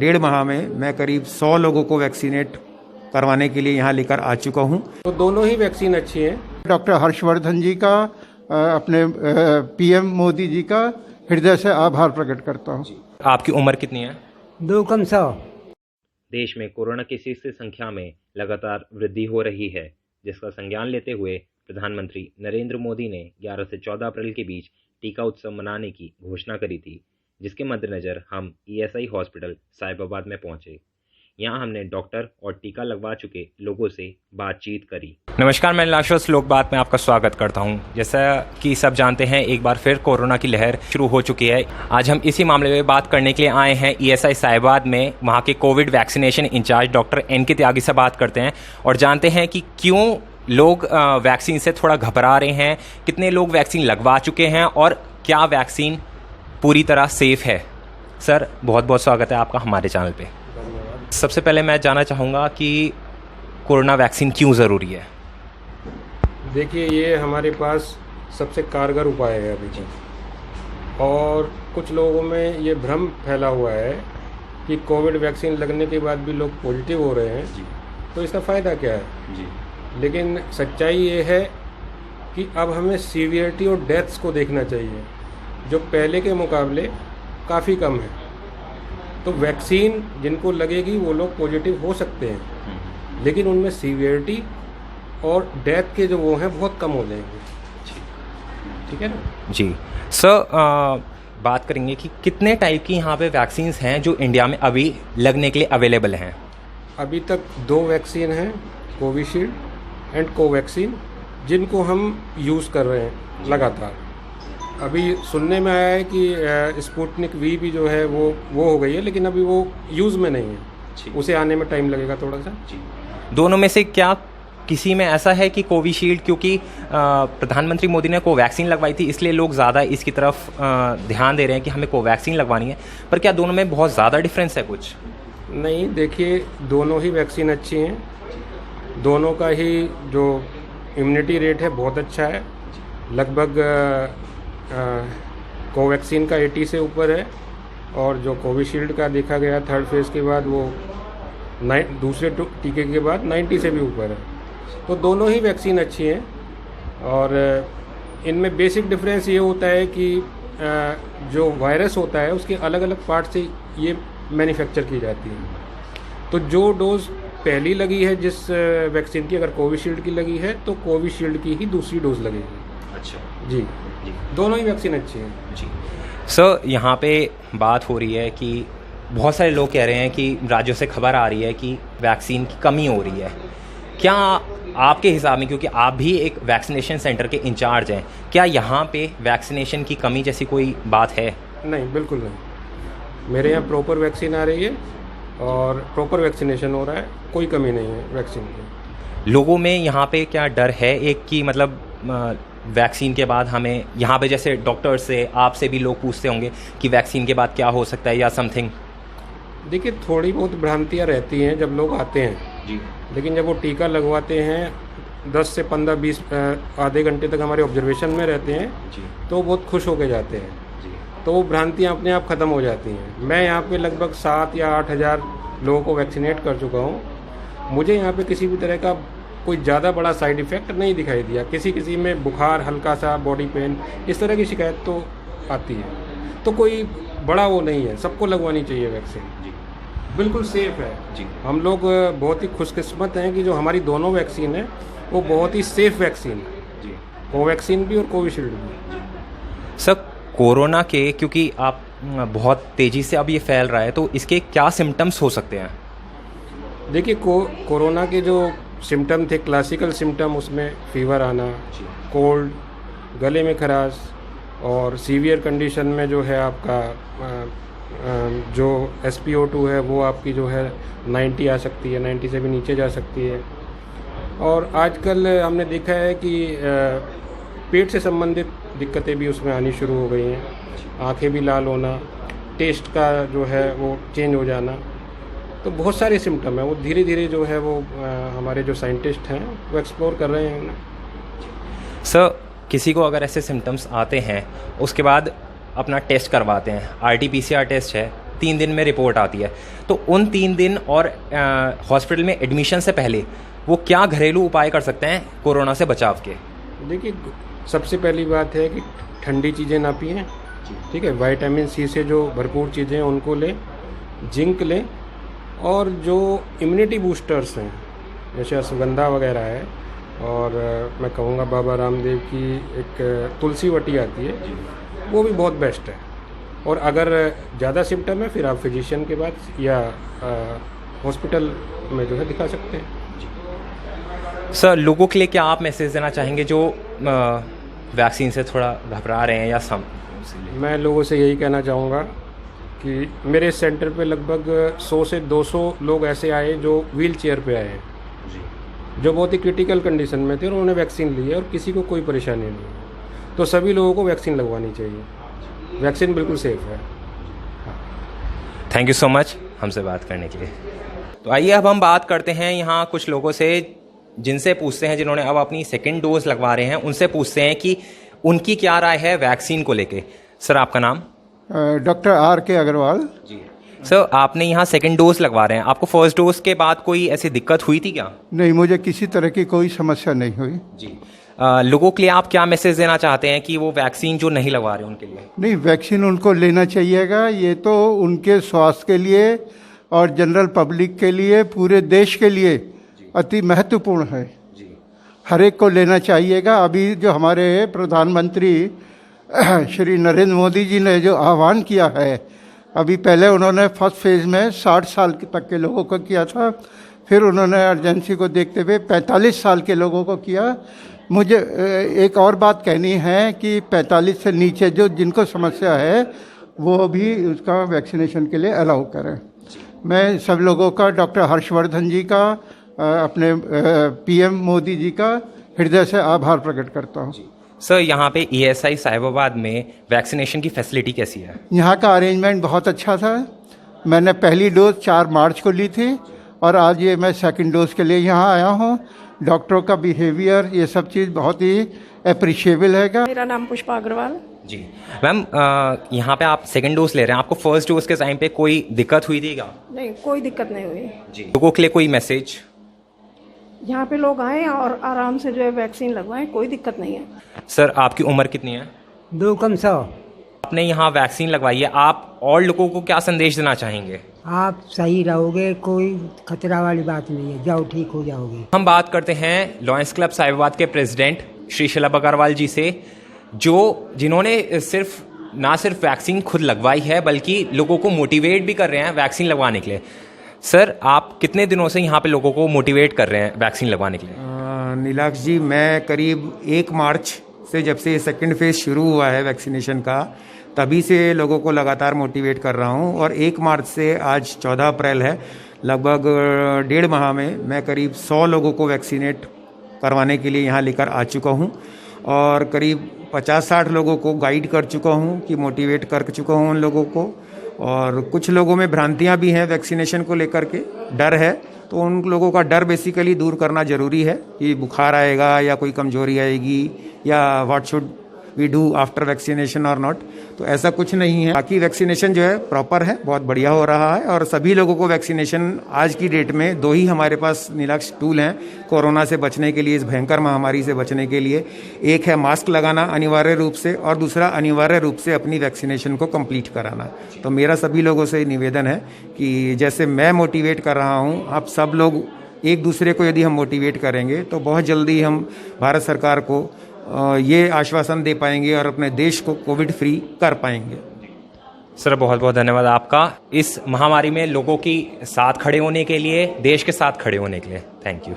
1.5 माह में मैं करीब 100 लोगों को वैक्सीनेट करवाने के लिए यहाँ लेकर आ चुका हूँ। तो दोनों ही वैक्सीन अच्छी हैं। डॉक्टर हर्षवर्धन जी का, अपने पीएम मोदी जी का हृदय से आभार प्रकट करता हूँ। आपकी उम्र कितनी है? 2 देश में कोरोना केसेस की संख्या में लगातार वृद्धि हो रही है, जिसका संज्ञान लेते हुए प्रधानमंत्री नरेंद्र मोदी ने 11 से 14 अप्रैल के बीच टीका उत्सव मनाने की घोषणा करी थी, जिसके मद्देनज़र हम ईएसआई हॉस्पिटल साहिबाबाद में पहुंचे। यहाँ हमने डॉक्टर और टीका लगवा चुके लोगों से बातचीत करी। नमस्कार, मैं लाशवंत लोक बात में आपका स्वागत करता हूँ। जैसा कि सब जानते हैं, एक बार फिर कोरोना की लहर शुरू हो चुकी है। आज हम इसी मामले में बात करने के लिए आए हैं ईएसआई साहिबाबाद में। वहाँ के COVID vaccination incharge doctor NK Tyagi से बात करते हैं और जानते हैं कि क्यों लोग वैक्सीन से थोड़ा घबरा रहे हैं, कितने लोग वैक्सीन लगवा चुके हैं और क्या वैक्सीन पूरी तरह सेफ है। सर, बहुत बहुत स्वागत है आपका हमारे चैनल पे। सबसे पहले मैं जानना चाहूँगा कि कोरोना वैक्सीन क्यों ज़रूरी है? देखिए, ये हमारे पास सबसे कारगर उपाय है अभी तक, और कुछ लोगों में ये भ्रम फैला हुआ है कि कोविड वैक्सीन लगने के बाद भी लोग पॉजिटिव हो रहे हैं जी, तो इसका फ़ायदा क्या है जी। लेकिन सच्चाई ये है कि अब हमें सीवियरिटी और डेथ्स को देखना चाहिए, जो पहले के मुकाबले काफ़ी कम है। तो वैक्सीन जिनको लगेगी वो लोग पॉजिटिव हो सकते हैं, लेकिन उनमें सीवियरिटी और डेथ के जो वो हैं बहुत कम हो जाएंगे। ठीक है ना जी। सर, बात करेंगे कि कितने टाइप की यहाँ पे वैक्सीन्स हैं जो इंडिया में अभी लगने के लिए अवेलेबल हैं? अभी तक 2 वैक्सीन हैं, कोविशील्ड एंड कोवैक्सीन, जिनको हम यूज़ कर रहे हैं लगातार। अभी सुनने में आया है कि स्पुतनिक वी भी जो है वो हो गई है, लेकिन अभी वो यूज़ में नहीं है, उसे आने में टाइम लगेगा थोड़ा सा। दोनों में से क्या किसी में ऐसा है कि कोविशील्ड, क्योंकि प्रधानमंत्री मोदी ने कोवैक्सीन लगवाई थी इसलिए लोग ज़्यादा इसकी तरफ ध्यान दे रहे हैं कि हमें कोवैक्सीन लगवानी है, पर क्या दोनों में बहुत ज़्यादा डिफरेंस है कुछ? नहीं, देखिए, दोनों ही वैक्सीन अच्छी हैं, दोनों का ही जो इम्यूनिटी रेट है बहुत अच्छा है। लगभग कोवैक्सीन का 80 से ऊपर है, और जो कोविशील्ड का देखा गया 3rd फेज़ के बाद वो दूसरे टीके के बाद 90 से भी ऊपर है। तो दोनों ही वैक्सीन अच्छी हैं, और इनमें बेसिक डिफरेंस ये होता है कि जो वायरस होता है उसके अलग अलग पार्ट से ये मैन्युफैक्चर की जाती है। तो जो डोज पहली लगी है जिस वैक्सीन की, अगर कोविशील्ड की लगी है तो कोविशील्ड की ही दूसरी डोज लगेगी। अच्छा जी, दोनों ही वैक्सीन अच्छी हैं जी। सर, यहाँ पे बात हो रही है कि बहुत सारे लोग कह रहे हैं कि राज्यों से खबर आ रही है कि वैक्सीन की कमी हो रही है। क्या आपके हिसाब में, क्योंकि आप भी एक वैक्सीनेशन सेंटर के इंचार्ज हैं, क्या यहाँ पे वैक्सीनेशन की कमी जैसी कोई बात है? नहीं, बिल्कुल नहीं। मेरे यहाँ प्रॉपर वैक्सीन आ रही है और प्रॉपर वैक्सीनेशन हो रहा है, कोई कमी नहीं है वैक्सीन की। लोगों में यहाँ पे क्या डर है एक कि मतलब वैक्सीन के बाद हमें, यहाँ पे जैसे डॉक्टर से, आपसे भी लोग पूछते होंगे कि वैक्सीन के बाद क्या हो सकता है या समथिंग? देखिए, थोड़ी बहुत भ्रांतियाँ रहती हैं जब लोग आते हैं जी, लेकिन जब वो टीका लगवाते हैं 10 से 15-20 आधे घंटे तक हमारे ऑब्जर्वेशन में रहते हैं जी, तो बहुत खुश होकर जाते हैं जी। तो वो भ्रांतियाँ अपने आप ख़त्म हो जाती हैं। मैं यहाँ पे लगभग 7 या 8 हज़ार लोगों को वैक्सीनेट कर चुका हूँ। मुझे यहाँ पे किसी भी तरह का कोई ज़्यादा बड़ा साइड इफ़ेक्ट नहीं दिखाई दिया। किसी में बुखार, हल्का सा बॉडी पेन, इस तरह की शिकायत तो आती है, तो कोई बड़ा वो नहीं है। सबको लगवानी चाहिए वैक्सीन जी, बिल्कुल सेफ है जी। हम लोग बहुत ही खुशकिस्मत हैं कि जो हमारी दोनों वैक्सीन है वो बहुत ही सेफ वैक्सीन है जी, कोवैक्सीन भी और कोविशील्ड भी। सर, कोरोना के, क्योंकि आप बहुत तेज़ी से अब ये फैल रहा है, तो इसके क्या सिम्टम्स हो सकते हैं? देखिए, कोरोना के जो सिम्टम थे, क्लासिकल सिम्टम, उसमें फीवर आना, कोल्ड, गले में खराश, और सीवियर कंडीशन में जो है आपका जो SpO2 है वो आपकी जो है 90 आ सकती है, 90 से भी नीचे जा सकती है। और आजकल हमने देखा है कि पेट से संबंधित दिक्कतें भी उसमें आनी शुरू हो गई हैं। आंखें भी लाल होना, टेस्ट का जो है वो चेंज हो जाना, तो बहुत सारे सिम्टम हैं। वो धीरे धीरे जो है वो हमारे जो साइंटिस्ट हैं वो एक्सप्लोर कर रहे हैं। सर, किसी को अगर ऐसे सिम्टम्स आते हैं उसके बाद अपना टेस्ट करवाते हैं, RT-PCR टेस्ट है, 3 दिन में रिपोर्ट आती है, तो उन 3 दिन और हॉस्पिटल में एडमिशन से पहले वो क्या घरेलू उपाय कर सकते हैं कोरोना से बचाव के? देखिए, सबसे पहली बात है कि ठंडी चीज़ें ना पिएं, ठीक है। विटामिन सी से जो भरपूर चीज़ें हैं उनको लें, जिंक लें, और जो इम्यूनिटी बूस्टर्स हैं जैसे अश्वगंधा वगैरह है, और मैं कहूँगा बाबा रामदेव की एक तुलसी वटी आती है, वो भी बहुत बेस्ट है। और अगर ज़्यादा सिम्टम है फिर आप फिजिशियन के पास या हॉस्पिटल में जो है दिखा सकते हैं। सर, लोगों के लिए क्या आप मैसेज देना चाहेंगे जो वैक्सीन से थोड़ा घबरा रहे हैं या मैं लोगों से यही कहना चाहूँगा कि मेरे सेंटर पे लगभग 100 से 200 लोग ऐसे आए जो व्हील चेयर पर आए हैं, जो बहुत ही क्रिटिकल कंडीशन में थे और उन्होंने वैक्सीन ली है और किसी को कोई परेशानी नहीं है। तो सभी लोगों को वैक्सीन लगवानी चाहिए, वैक्सीन बिल्कुल सेफ है। थैंक यू सो मच हमसे बात करने के लिए। तो आइए अब हम बात करते हैं यहाँ कुछ लोगों से, जिनसे पूछते हैं जिन्होंने अब अपनी सेकेंड डोज लगवा रहे हैं, उनसे पूछते हैं कि उनकी क्या राय है वैक्सीन को लेके। सर, आपका नाम? Doctor R.K. अग्रवाल जी। सर, आपने यहाँ सेकेंड डोज लगवा रहे हैं, आपको फर्स्ट डोज के बाद कोई ऐसी दिक्कत हुई थी क्या? नहीं, मुझे किसी तरह की कोई समस्या नहीं हुई जी। लोगों के लिए आप क्या मैसेज देना चाहते हैं कि वो वैक्सीन जो नहीं लगवा रहे उनके लिए? नहीं, वैक्सीन उनको लेना चाहिएगा। ये तो उनके स्वास्थ्य के लिए और जनरल पब्लिक के लिए, पूरे देश के लिए अति महत्वपूर्ण है। हर एक को लेना चाहिएगा। अभी जो हमारे प्रधानमंत्री श्री नरेंद्र मोदी जी ने जो आह्वान किया है, अभी पहले उन्होंने फर्स्ट फेज़ में 60 साल तक के लोगों को किया था, फिर उन्होंने अर्जेंसी को देखते हुए 45 साल के लोगों को किया। मुझे एक और बात कहनी है कि 45 से नीचे जो जिनको समस्या है वो भी उसका वैक्सीनेशन के लिए अलाउ करें। मैं सब लोगों का, डॉक्टर हर्षवर्धन जी का, अपने PM मोदी जी का हृदय से आभार प्रकट करता हूँ। सर, यहाँ पे ESI साहिबाबाद में वैक्सीनेशन की फैसिलिटी कैसी है? यहाँ का अरेंजमेंट बहुत अच्छा था। मैंने पहली डोज 4 मार्च को ली थी और आज ये मैं सेकंड डोज के लिए यहाँ आया हूँ। डॉक्टरों का बिहेवियर, ये सब चीज़ बहुत ही अप्रिशिएबल है। मेरा नाम पुष्पा अग्रवाल। जी मैम, यहाँ पे आप सेकंड डोज ले रहे हैं, आपको फर्स्ट डोज के टाइम पे कोई दिक्कत हुई थी क्या? नहीं, कोई दिक्कत नहीं हुई जी। लोगों के लिए कोई मैसेज? यहाँ पे लोग आए और आराम से जो है वैक्सीन लगवाएं, कोई दिक्कत नहीं है। सर, आपकी उम्र कितनी है? 2 कम 100। आपने यहाँ वैक्सीन लगवाई है, आप और लोगों को क्या संदेश देना चाहेंगे? आप सही रहोगे, कोई खतरा वाली बात नहीं है, जाओ ठीक हो जाओगे। हम बात करते हैं लॉयंस क्लब साहिबाबाद के प्रेसिडेंट श्री शलभ अग्रवाल जी से, जिन्होंने ना सिर्फ वैक्सीन खुद लगवाई है बल्कि लोगों को मोटिवेट भी कर रहे हैं वैक्सीन लगवाने के लिए। सर, आप कितने दिनों से यहाँ पे लोगों को मोटिवेट कर रहे हैं वैक्सीन लगवाने के लिए? नीलाक्ष जी, मैं करीब 1 मार्च से, जब से सेकंड फेज शुरू हुआ है वैक्सीनेशन का, तभी से लोगों को लगातार मोटिवेट कर रहा हूँ। और 1 मार्च से आज 14 अप्रैल है, लगभग 1.5 माह में मैं करीब 100 लोगों को वैक्सीनेट करवाने के लिए यहाँ लेकर आ चुका हूँ और करीब 50-60 लोगों को गाइड कर चुका हूँ, कि मोटिवेट कर चुका हूँ उन लोगों को। और कुछ लोगों में भ्रांतियाँ भी हैं वैक्सीनेशन को लेकर के, डर है, तो उन लोगों का डर बेसिकली दूर करना ज़रूरी है कि बुखार आएगा या कोई कमजोरी आएगी या what should we do after vaccination और नॉट। तो ऐसा कुछ नहीं है। बाकी वैक्सीनेशन जो है प्रॉपर है, बहुत बढ़िया हो रहा है। और सभी लोगों को वैक्सीनेशन, आज की डेट में 2 ही हमारे पास नीलाक्ष टूल हैं कोरोना से बचने के लिए, इस भयंकर महामारी से बचने के लिए। एक है मास्क लगाना अनिवार्य रूप से, और दूसरा अनिवार्य रूप से अपनी वैक्सीनेशन को कंप्लीट कराना। तो मेरा सभी लोगों से निवेदन है कि जैसे मैं मोटिवेट कर रहा हूँ, आप सब लोग एक दूसरे को यदि हम मोटिवेट करेंगे तो बहुत जल्दी हम भारत सरकार को ये आश्वासन दे पाएंगे और अपने देश को कोविड फ्री कर पाएंगे। सर, बहुत बहुत धन्यवाद आपका, इस महामारी में लोगों की साथ खड़े होने के लिए, देश के साथ खड़े होने के लिए। Thank you.